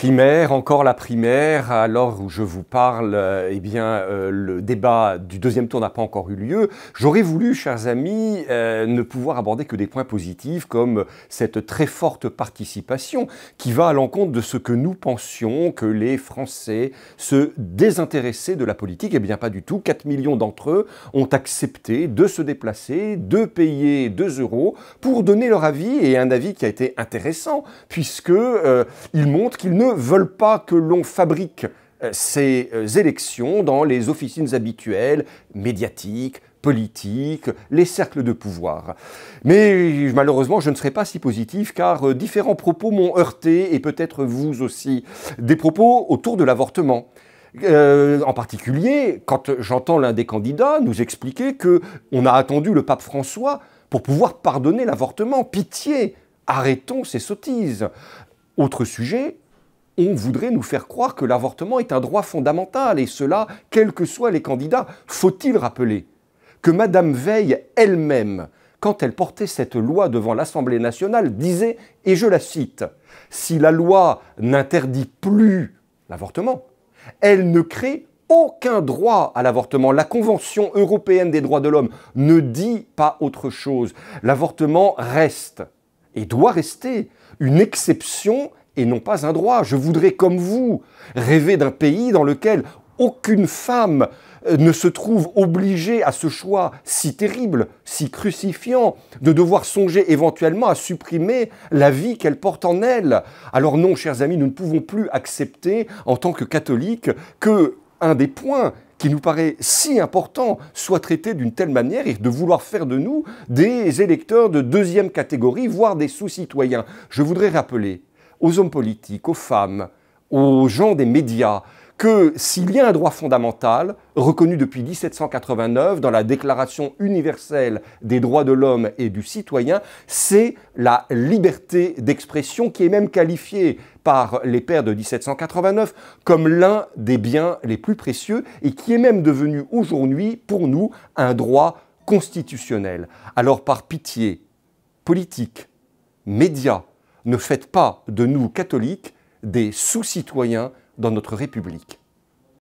Primaire, encore la primaire, à l'heure où je vous parle, le débat du deuxième tour n'a pas encore eu lieu. J'aurais voulu, chers amis, ne pouvoir aborder que des points positifs comme cette très forte participation qui va à l'encontre de ce que nous pensions, que les Français se désintéressaient de la politique. Eh bien pas du tout, 4 millions d'entre eux ont accepté de se déplacer, de payer 2 € pour donner leur avis, et un avis qui a été intéressant puisque il montre qu'ils ne veulent pas que l'on fabrique ces élections dans les officines habituelles, médiatiques, politiques, les cercles de pouvoir. Mais malheureusement, je ne serai pas si positif car différents propos m'ont heurté, et peut-être vous aussi. Des propos autour de l'avortement. En particulier, quand j'entends l'un des candidats nous expliquer qu'on a attendu le pape François pour pouvoir pardonner l'avortement. Pitié, arrêtons ces sottises. Autre sujet, on voudrait nous faire croire que l'avortement est un droit fondamental, et cela, quels que soient les candidats. Faut-il rappeler que Madame Veil elle-même, quand elle portait cette loi devant l'Assemblée nationale, disait, et je la cite, « Si la loi n'interdit plus l'avortement, elle ne crée aucun droit à l'avortement. La Convention européenne des droits de l'homme ne dit pas autre chose. L'avortement reste, et doit rester, une exception et non pas un droit. Je voudrais, comme vous, rêver d'un pays dans lequel aucune femme ne se trouve obligée à ce choix si terrible, si crucifiant, de devoir songer éventuellement à supprimer la vie qu'elle porte en elle. Alors non, chers amis, nous ne pouvons plus accepter, en tant que catholiques, que un des points qui nous paraît si important soit traité d'une telle manière, et de vouloir faire de nous des électeurs de deuxième catégorie, voire des sous-citoyens. Je voudrais rappeler aux hommes politiques, aux femmes, aux gens des médias, que s'il y a un droit fondamental, reconnu depuis 1789 dans la Déclaration universelle des droits de l'homme et du citoyen, c'est la liberté d'expression, qui est même qualifiée par les pères de 1789 comme l'un des biens les plus précieux, et qui est même devenu aujourd'hui, pour nous, un droit constitutionnel. Alors par pitié, politique, médias, ne faites pas de nous, catholiques, des sous-citoyens dans notre République.